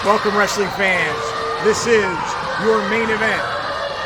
Welcome, wrestling fans. This is your main event,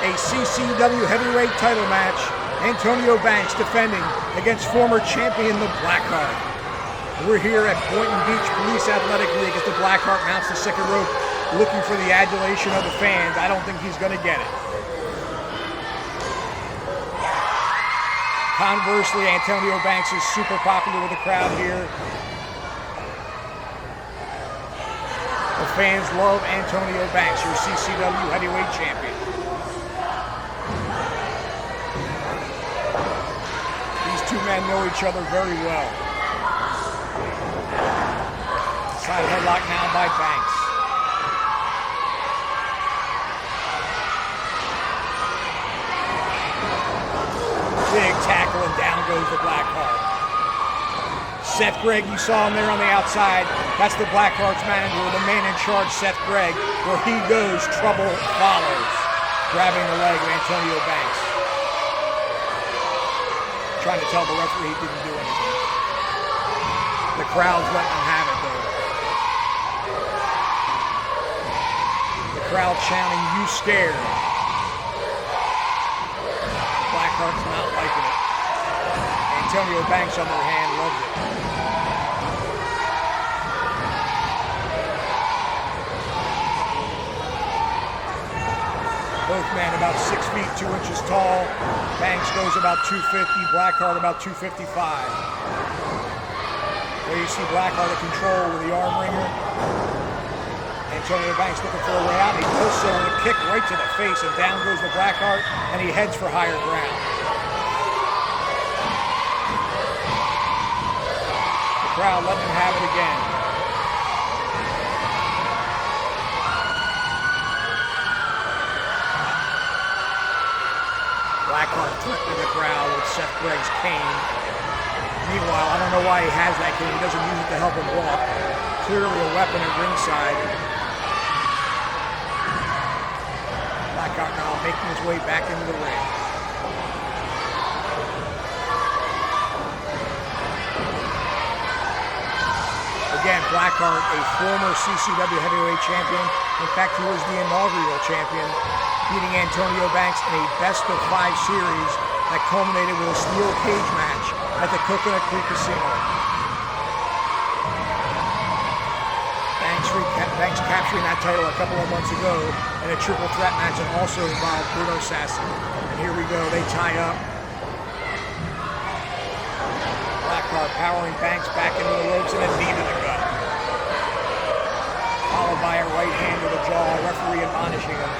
a CCW heavyweight title match. Antonio Banks defending against former champion, the Blackhart. We're here at Boynton Beach Police Athletic League as the Blackhart mounts the second rope, looking for the adulation of the fans. I don't think he's going to get it. Conversely, Antonio Banks is super popular with the crowd here. The fans love Antonio Banks, your CCW heavyweight champion. These two men know each other very well. Side headlock now by Banks. Big tackle and down goes the Blackhart. Seth Gregg, you saw him there on the outside. That's the Blackheart's manager, the man in charge, Seth Gregg. Where he goes, trouble follows. Grabbing the leg of Antonio Banks. Trying to tell the referee he didn't do anything. The crowd's letting him have it, though. The crowd chanting, "You scared." Blackheart's not liking it. Antonio Banks, on the other hand, loves it. Both men about 6 feet 2 inches tall. Banks goes about 250, Blackheart about 255. There you see Blackheart at control with the arm wringer. Antonio Banks looking for a way out. He does so with a kick right to the face, and down goes the Blackheart, and he heads for higher ground. The crowd letting him have it again. Blackhart threatening the crowd with Seth Gregg's cane. Meanwhile, I don't know why he has that cane. He doesn't use it to help him walk. Clearly a weapon at ringside. Blackhart now making his way back into the ring. Again, Blackhart, a former CCW heavyweight champion. In fact, he was the inaugural champion, beating Antonio Banks in a best-of-5 series that culminated with a steel cage match at the Coconut Creek Casino. Banks capturing that title a couple of months ago in a triple threat match that also involved Bruno Sasson. And here we go, they tie up. Blackhart powering Banks back into the ropes and a knee to the gut. Followed by a right hand to the jaw, referee admonishing him.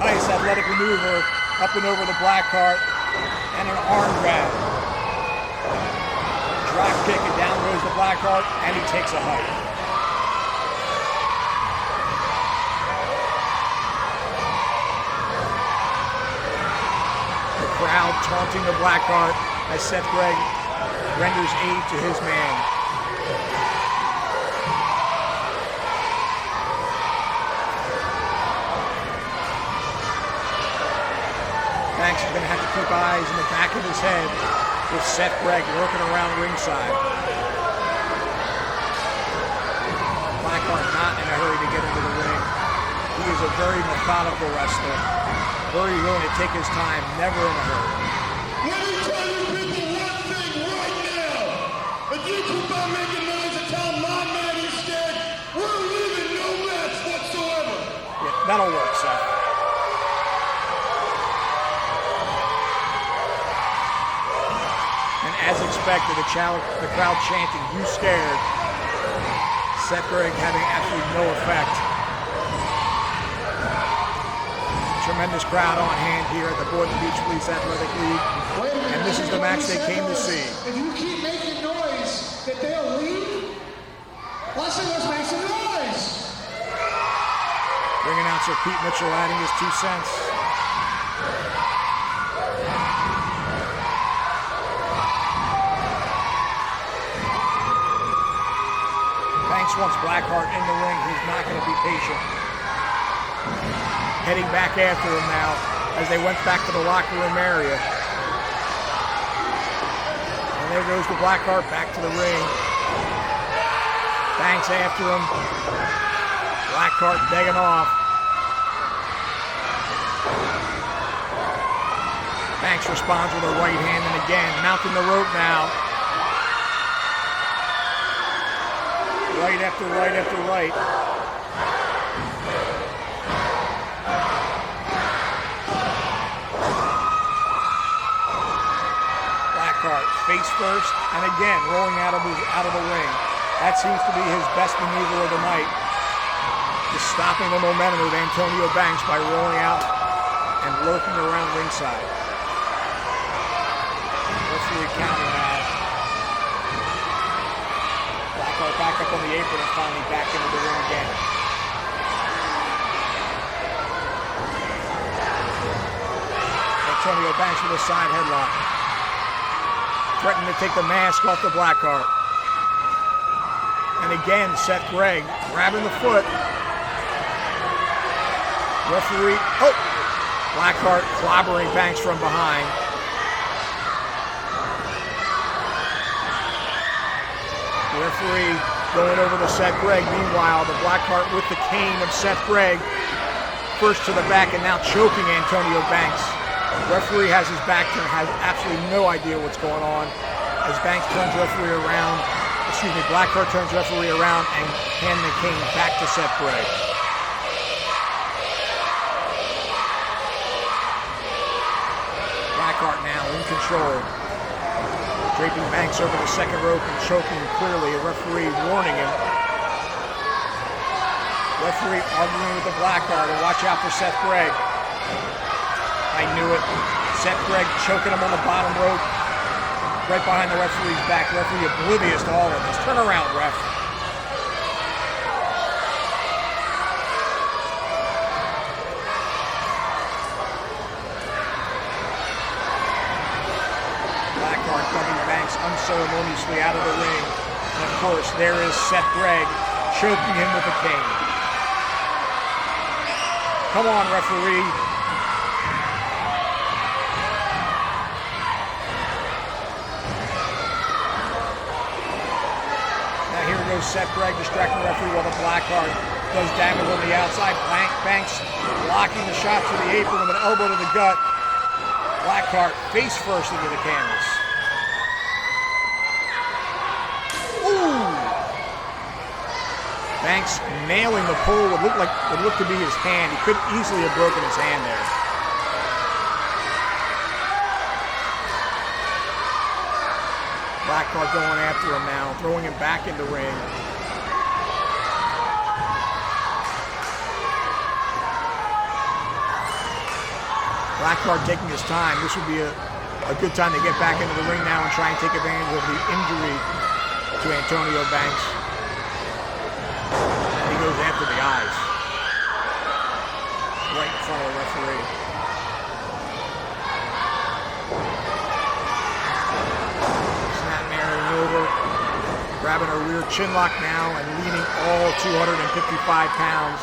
Nice athletic maneuver up and over the Blackhart, and an arm grab. Drop kick, and down goes the Blackhart, and he takes a hike. The crowd taunting the Blackhart as Seth Gregg renders aid to his man. Banks is going to have to keep eyes in the back of his head with Seth Gregg lurking around ringside. Blackhart not in a hurry to get into the ring. He is a very methodical wrestler. Very willing to take his time, never in a hurry. Let me tell you people one thing right now. If you keep on making noise and tell my man he's scared, we're leaving no match whatsoever. Yeah, that'll work, Seth. As expected, the crowd chanting, "You scared." Seth Gregg having absolutely no effect. Tremendous crowd on hand here at the Boynton Beach Police Athletic League. And this is the match they came to see. If you keep making noise that they'll leave, let's make some noise. Ring announcer Pete Mitchell adding his 2 cents. Banks wants Blackhart in the ring. He's not going to be patient. Heading back after him now as they went back to the locker room area. And there goes the Blackhart back to the ring. Banks after him. Blackhart begging off. Banks responds with a right hand, and again, mounting the rope now. Right after right after right. Blackhart face first, and again rolling out of the ring. That seems to be his best maneuver of the night. Just stopping the momentum of Antonio Banks by rolling out and lurking around ringside. Referee counting that. Blackhart back up on the apron and finally back into the ring again. Antonio Banks with a side headlock. Threatening to take the mask off the Blackhart. And again, Seth Greg grabbing the foot. Referee, Blackhart clobbering Banks from behind. Referee going over to Seth Greg. Meanwhile, the Blackhart with the cane of Seth Greg. First to the back and now choking Antonio Banks. Referee has his back turned, has absolutely no idea what's going on. As Banks turns referee around, Blackhart turns referee around and hand the cane back to Seth Greg. Blackhart now in control. Draping Banks over the second rope and choking clearly. A referee warning him. Referee arguing with the Blackhart. And watch out for Seth Greg. I knew it. Seth Greg choking him on the bottom rope. Right behind the referee's back. Referee oblivious to all of this. Turn around, ref. Blackhart dumping Banks unceremoniously out of the ring. And of course, there is Seth Greg choking him with a cane. Come on, referee. Now here goes Seth Greg distracting the referee while the Blackhart does damage on the outside. Banks blocking the shot through the apron with an elbow to the gut. Blackhart face first into the canvas. Ooh! Banks nailing the pole would look to be his hand. He could easily have broken his hand there. Blackhart going after him now, throwing him back in the ring. Blackhart taking his time. This would be a good time to get back into the ring now and try and take advantage of the injury to Antonio Banks. And he goes after the eyes. Right in front of the referee. Snapmare over. Grabbing a rear chinlock now and leaning all 255 pounds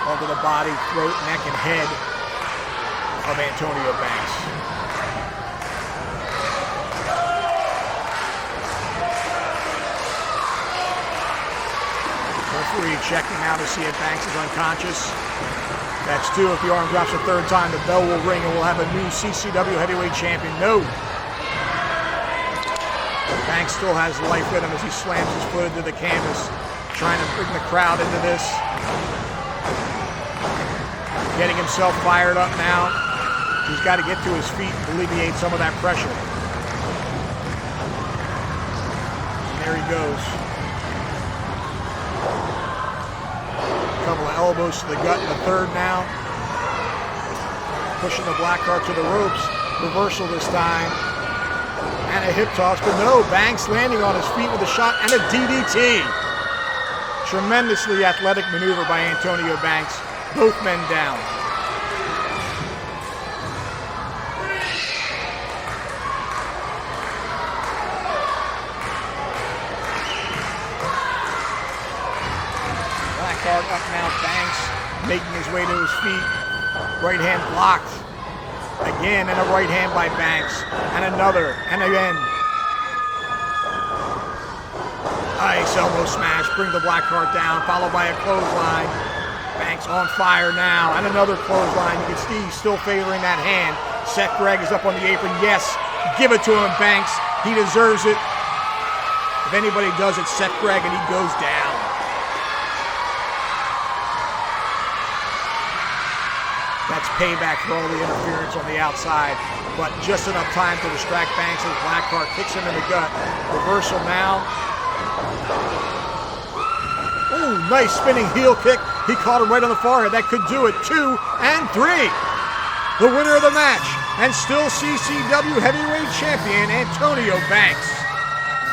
onto the body, throat, neck, and head of Antonio Banks. Referee checking now to see if Banks is unconscious. That's two. If the arm drops a third time, the bell will ring and we'll have a new CCW heavyweight champion. No. Banks still has life in him as he slams his foot into the canvas, trying to bring the crowd into this. Getting himself fired up now. He's got to get to his feet and alleviate some of that pressure. And there he goes. A couple of elbows to the gut in the third now. Pushing the Blackhart to the ropes. Reversal this time. And a hip toss, but no, Banks landing on his feet with a shot and a DDT. Tremendously athletic maneuver by Antonio Banks. Both men down. Blackhart up now, Banks making his way to his feet. Right hand blocked. Again, and a right hand by Banks. And another, and again. Nice elbow smash, bring the Blackheart down, followed by a clothesline. Banks on fire now, and another clothesline. You can see he's still favoring that hand. Seth Greg is up on the apron. Yes, give it to him, Banks. He deserves it. If anybody does, it's Seth Greg, and he goes down. That's payback for all the interference on the outside, but just enough time to distract Banks as Blackheart kicks him in the gut. Reversal now. Ooh, nice spinning heel kick. He caught him right on the forehead. That could do it. 2 and 3. The winner of the match, and still CCW Heavyweight Champion, Antonio Banks.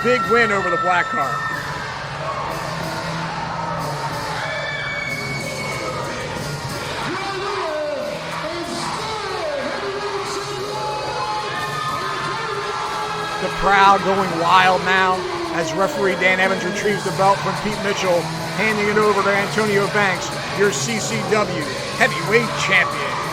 Big win over the Blackheart. The crowd going wild now as referee Dan Evans retrieves the belt from Pete Mitchell, handing it over to Antonio Banks, your CCW Heavyweight Champion.